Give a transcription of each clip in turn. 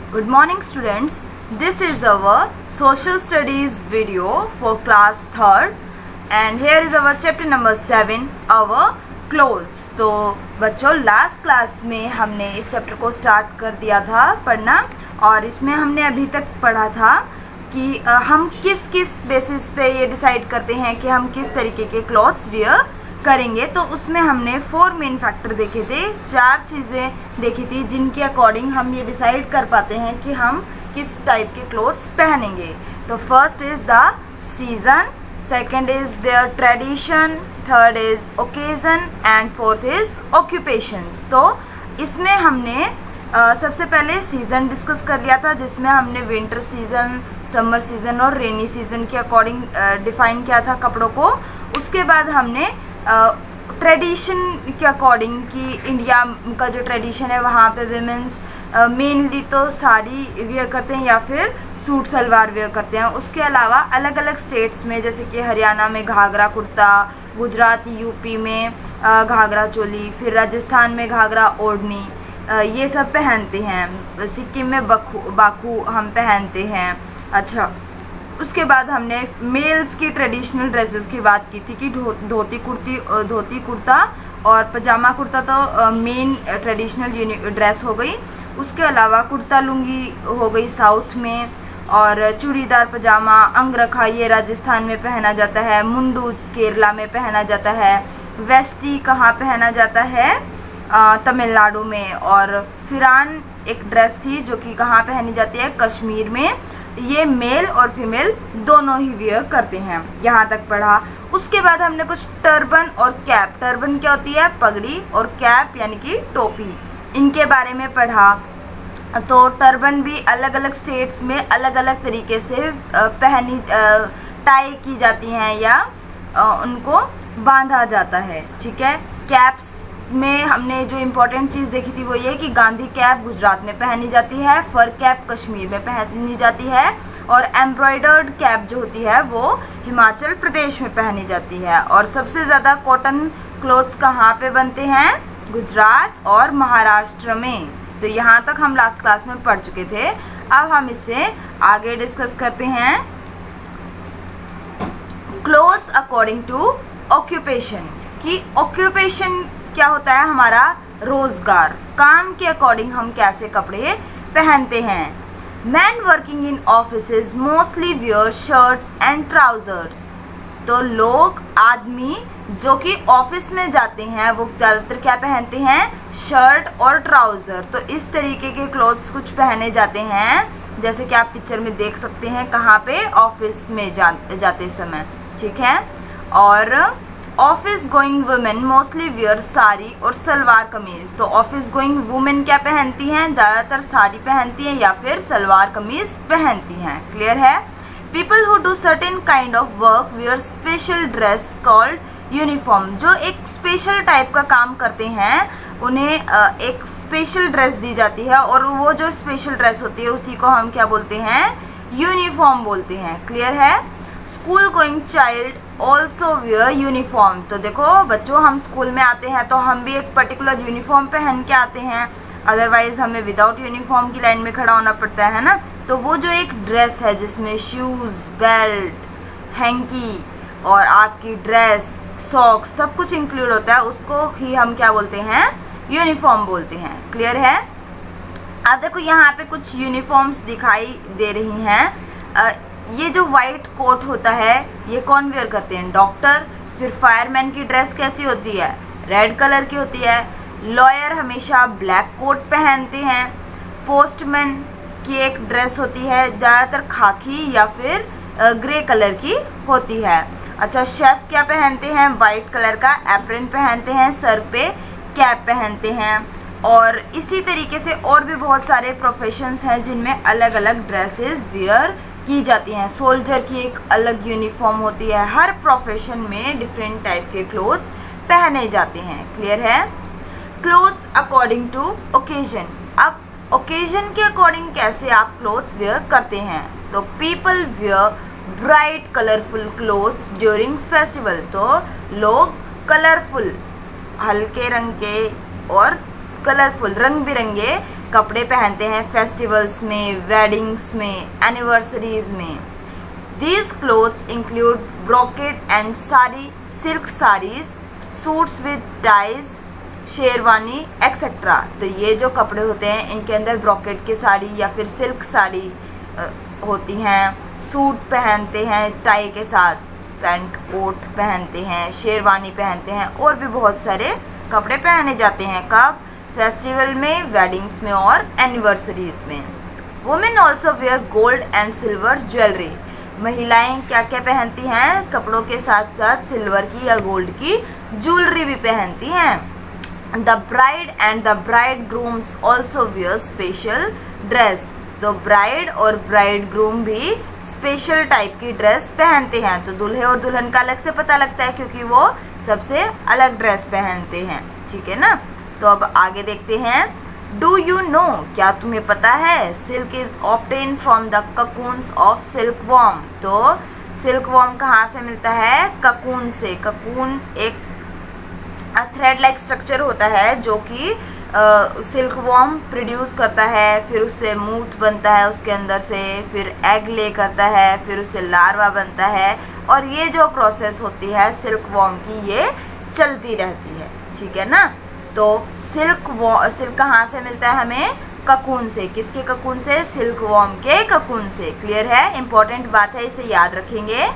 Good morning students. This is our social studies video for class 3rd and here is our chapter number 7 our clothes. तो बच्चों last class में हमने इस chapter को start कर दिया था पढ़ना और इसमें हमने अभी तक पढ़ा था कि हम किस किस बेसिस पे ये डिसाइड करते हैं कि हम किस तरीके के क्लॉथ्स वियर करेंगे। तो उसमें हमने 4 मेन फैक्टर देखे थे, 4 चीज़ें देखी थी जिनके अकॉर्डिंग हम ये डिसाइड कर पाते हैं कि हम किस टाइप के क्लोथ्स पहनेंगे। तो first is the season, second is their tradition, third is occasion and fourth is occupations. तो इसमें हमने सबसे पहले सीज़न डिस्कस कर लिया था जिसमें हमने विंटर सीज़न, समर सीज़न और रेनी सीज़न के अकॉर्डिंग डिफ़ाइन किया था कपड़ों को। उसके बाद हमने ट्रेडिशन के अकॉर्डिंग कि इंडिया का जो ट्रेडिशन है वहाँ पे विमेंस मेनली तो साड़ी वेयर करते हैं या फिर सूट सलवार वेयर करते हैं। उसके अलावा अलग अलग स्टेट्स में जैसे कि हरियाणा में घाघरा कुर्ता, गुजरात यूपी में घाघरा चोली, फिर राजस्थान में घाघरा ओढ़नी, ये सब पहनते हैं। सिक्किम में बाकू हम पहनते हैं। अच्छा, उसके बाद हमने मेल्स की ट्रेडिशनल ड्रेसेस की बात की थी कि धोती कुर्ता और पजामा कुर्ता तो मेन ट्रेडिशनल ड्रेस हो गई। उसके अलावा कुर्ता लुंगी हो गई साउथ में, और चूड़ीदार पजामा अंगरखा ये राजस्थान में पहना जाता है, मुंडू केरला में पहना जाता है, वेस्टी कहाँ पहना जाता है तमिलनाडु में, और फिरान एक ड्रेस थी जो कि कहाँ पहनी जाती है कश्मीर में। ये मेल और फीमेल दोनों ही वियर करते हैं, यहाँ तक पढ़ा। उसके बाद हमने कुछ टर्बन और कैप, टर्बन क्या होती है पगड़ी, और कैप यानी कि टोपी, इनके बारे में पढ़ा। तो टर्बन भी अलग अलग स्टेट्स में अलग अलग तरीके से टाई की जाती हैं या उनको बांधा जाता है, ठीक है। कैप्स में हमने जो इम्पोर्टेंट चीज़ देखी थी वो ये कि गांधी कैप गुजरात में पहनी जाती है, फर कैप कश्मीर में पहनी जाती है, और एम्ब्रॉयडर्ड कैप जो होती है वो हिमाचल प्रदेश में पहनी जाती है। और सबसे ज़्यादा कॉटन क्लोथ्स कहाँ पे बनते हैं? गुजरात और महाराष्ट्र में। तो यहाँ तक हम लास्ट क्लास में पढ़ चुके थे। अब हम इससे आगे डिस्कस करते हैं क्लोथ्स अकॉर्डिंग टू ऑक्यूपेशन, कि ऑक्यूपेशन क्या होता है हमारा रोजगार, काम के अकॉर्डिंग हम कैसे कपड़े पहनते हैं। Man working in offices mostly wear shirts and trousers. तो लोग आदमी जो कि ऑफिस में जाते हैं वो ज़्यादातर क्या पहनते हैं? शर्ट और ट्राउज़र। तो इस तरीके के क्लोथ्स कुछ पहने जाते हैं जैसे कि आप पिक्चर में देख सकते हैं कहाँ पे, ऑफिस में जाते समय, ठीक है। और office going women mostly wear sari और सलवार कमीज। तो ऑफिस गोइंग वुमेन क्या पहनती हैं? ज़्यादातर साड़ी पहनती हैं या फिर सलवार कमीज पहनती हैं, क्लियर है। People who do certain kind of work wear special dress called uniform. जो एक स्पेशल टाइप का काम करते हैं उन्हें एक स्पेशल ड्रेस दी जाती है, और वो जो स्पेशल ड्रेस होती है उसी को हम क्या बोलते हैं? यूनिफॉर्म बोलते हैं, क्लियर है। School going child also wear uniform. तो देखो बच्चों, हम स्कूल में आते हैं तो हम भी एक पर्टिकुलर यूनिफॉर्म पहन के आते हैं, अदरवाइज हमें विदाउट यूनिफॉर्म की लाइन में खड़ा होना पड़ता है ना। तो वो जो एक ड्रेस है जिसमें शूज़, बेल्ट, हैंकी और आपकी ड्रेस, सॉक्स सब कुछ इंक्लूड होता है, उसको ही हम क्या बोलते हैं? यूनिफॉर्म बोलते हैं, क्लियर है। अब देखो यहाँ पे कुछ यूनिफॉर्म्स दिखाई दे रही हैं। ये जो वाइट कोट होता है ये कौन वेयर करते हैं? डॉक्टर। फिर फायरमैन की ड्रेस कैसी होती है? रेड कलर की होती है। लॉयर हमेशा ब्लैक कोट पहनते हैं। पोस्टमैन की एक ड्रेस होती है ज़्यादातर खाकी या फिर ग्रे कलर की होती है। अच्छा, शेफ क्या पहनते हैं? वाइट कलर का एप्रन पहनते हैं, सर पे कैप पहनते हैं। और इसी तरीके से और भी बहुत सारे प्रोफेशंस हैं जिनमें अलग अलग ड्रेसेस वेयर की जाती हैं। सोल्जर की एक अलग यूनिफॉर्म होती है। हर प्रोफेशन में डिफरेंट टाइप के क्लोथ्स पहने जाते हैं, क्लियर है। Clothes according to occasion. अब ओकेजन के अकॉर्डिंग कैसे आप क्लोथ्स वेयर करते हैं? तो people wear bright colourful clothes during festival. तो लोग कलरफुल, हल्के रंग के और कलरफुल रंग बिरंगे कपड़े पहनते हैं फेस्टिवल्स में, वेडिंग्स में, एनिवर्सरीज में। These clothes include brocade and sari, silk sarees, suits with ties, sherwani etcetera. तो ये जो कपड़े होते हैं इनके अंदर ब्रोकेड की साड़ी या फिर सिल्क साड़ी होती हैं, सूट पहनते हैं टाई के साथ, पैंट कोट पहनते हैं, शेरवानी पहनते हैं और भी बहुत सारे कपड़े पहने जाते हैं। कब? फेस्टिवल में, वेडिंग्स में और एनिवर्सरीज में। Women also wear gold and silver jewellery. महिलाएं क्या क्या पहनती हैं? कपड़ों के साथ साथ सिल्वर की या गोल्ड की ज्वेलरी भी पहनती हैं। The bride and the bridegrooms also wear special dress. तो ब्राइड और ब्राइड ग्रूम भी स्पेशल टाइप की ड्रेस पहनते हैं। तो दूल्हे और दुल्हन का अलग से पता लगता है क्योंकि वो सबसे अलग ड्रेस पहनते हैं, ठीक है ना। तो अब आगे देखते हैं। डू यू नो, क्या तुम्हें पता है? Silk is obtain from the cocoons of silk worm. तो सिल्क वॉर्म कहाँ से मिलता है? ककून से। ककून एक थ्रेड लाइक स्ट्रक्चर होता है जो कि सिल्क वॉर्म प्रोड्यूस करता है, फिर उससे मूथ बनता है उसके अंदर से, फिर एग ले करता है, फिर उससे लार्वा बनता है और ये जो प्रोसेस होती है सिल्क वॉर्म की ये चलती रहती है, ठीक है ना। तो सिल्क कहाँ से मिलता है हमें? ककून से। किसके ककून से? सिल्क वॉर्म के ककून से। क्लियर है? इंपॉर्टेंट बात है, इसे याद रखेंगे।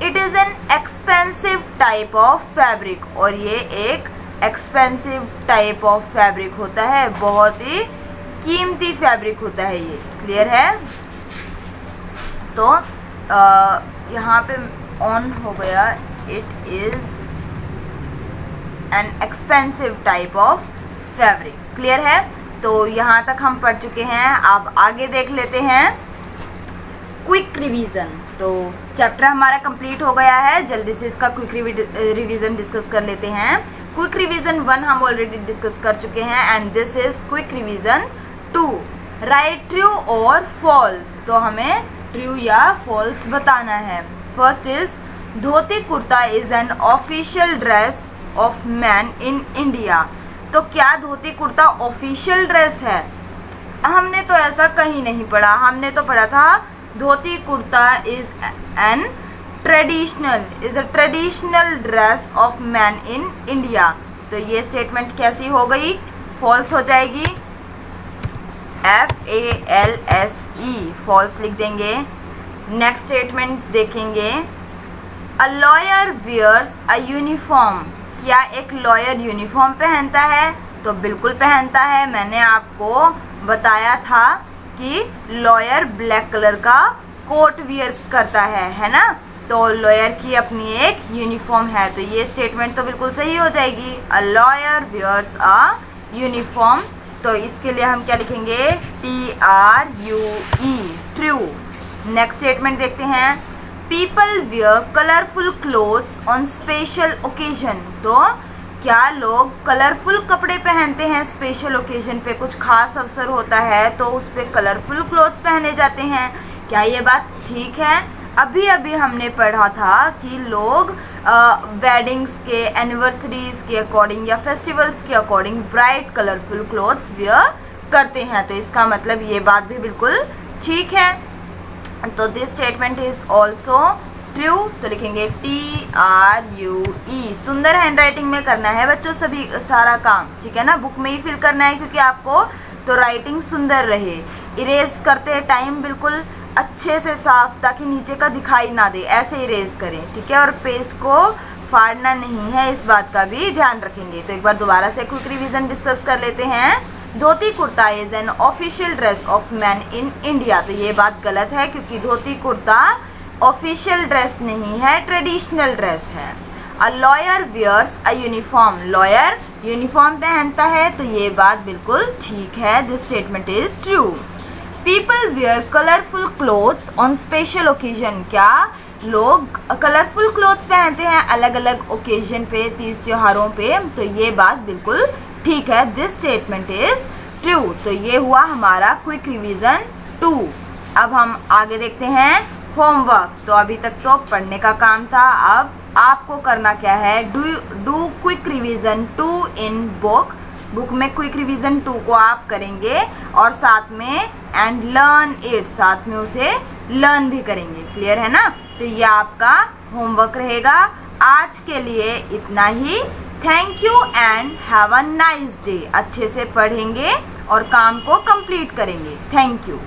It is an expensive type of fabric. और ये एक एक्सपेंसिव टाइप ऑफ फैब्रिक होता है, बहुत ही कीमती फैब्रिक होता है ये। क्लियर है? तो यहाँ पे ऑन हो गया। It is an expensive type of fabric. Clear है? तो यहाँ तक हम पढ़ चुके हैं। अब आगे देख लेते हैं क्विक रिवीजन। तो चैप्टर हमारा कंप्लीट हो गया है, जल्दी से इसका क्विक रिवीजन डिस्कस कर लेते हैं। क्विक रिवीजन 1 हम ऑलरेडी डिस्कस कर चुके हैं and this is quick revision 2। Right true और फॉल्स। तो हमें ट्रू या फॉल्स बताना है। First is dhoti kurta is an official dress of man in India. तो क्या धोती कुर्ता ऑफिशियल ड्रेस है? हमने तो ऐसा कहीं नहीं पढ़ा। हमने तो पढ़ा था dhoti kurta is a traditional dress of man in India. तो ये स्टेटमेंट कैसी हो गई? फॉल्स हो जाएगी। FALSE फॉल्स लिख देंगे। नेक्स्ट स्टेटमेंट देखेंगे। A lawyer wears a uniform. क्या एक लॉयर यूनिफॉर्म पहनता है? तो बिल्कुल पहनता है। मैंने आपको बताया था कि लॉयर ब्लैक कलर का कोट वियर करता है ना। तो लॉयर की अपनी एक यूनिफॉर्म है। तो ये स्टेटमेंट तो बिल्कुल सही हो जाएगी। A lawyer wears a uniform. तो इसके लिए हम क्या लिखेंगे? TRUE true. नेक्स्ट स्टेटमेंट देखते हैं। People wear colourful clothes on special occasion. तो क्या लोग कलरफुल कपड़े पहनते हैं? स्पेशल ओकेजन पे कुछ खास अवसर होता है तो उस पर कलरफुल क्लोथ्स पहने जाते हैं। क्या ये बात ठीक है? अभी अभी हमने पढ़ा था कि लोग वेडिंग्स के, एनिवर्सरीज के अकॉर्डिंग या फेस्टिवल्स के according bright colourful clothes wear करते हैं। तो इसका मतलब ये बात भी बिल्कुल ठीक है। तो this statement is also true. तो लिखेंगे TRUE। सुंदर हैंडराइटिंग में करना है बच्चों सभी सारा काम, ठीक है ना। बुक में ही फिल करना है क्योंकि आपको तो राइटिंग सुंदर रहे। इरेज करते टाइम बिल्कुल अच्छे से साफ, ताकि नीचे का दिखाई ना दे, ऐसे इरेज करें, ठीक है। और पेज को फाड़ना नहीं है, इस बात का भी ध्यान रखेंगे। तो एक बार दोबारा से क्विक रिवीजन डिस्कस कर लेते हैं। Dhoti kurta is an official dress of man in India. तो ये बात गलत है क्योंकि धोती कुर्ता ऑफिशियल ड्रेस नहीं है, ट्रेडिशनल ड्रेस है। A lawyer wears a uniform. Lawyer uniform पहनता है। तो ये बात बिल्कुल ठीक है। This statement is true. People wear colourful clothes on special occasion. क्या लोग कलरफुल क्लोथ्स पहनते हैं अलग अलग ओकेजन पे, तीज त्योहारों पे? तो ये बात बिल्कुल ठीक है। This statement is true. तो ये हुआ हमारा क्विक रिवीजन 2। अब हम आगे देखते हैं होमवर्क। तो अभी तक तो पढ़ने का काम था, अब आपको करना क्या है? Do quick revision 2 in book book में क्विक रिवीजन 2 को आप करेंगे और साथ में एंड लर्न इट, साथ में उसे लर्न भी करेंगे। क्लियर है ना? तो ये आपका होमवर्क रहेगा। आज के लिए इतना ही। Thank you and have a nice day. अच्छे से पढ़ेंगे और काम को कंप्लीट करेंगे। Thank you.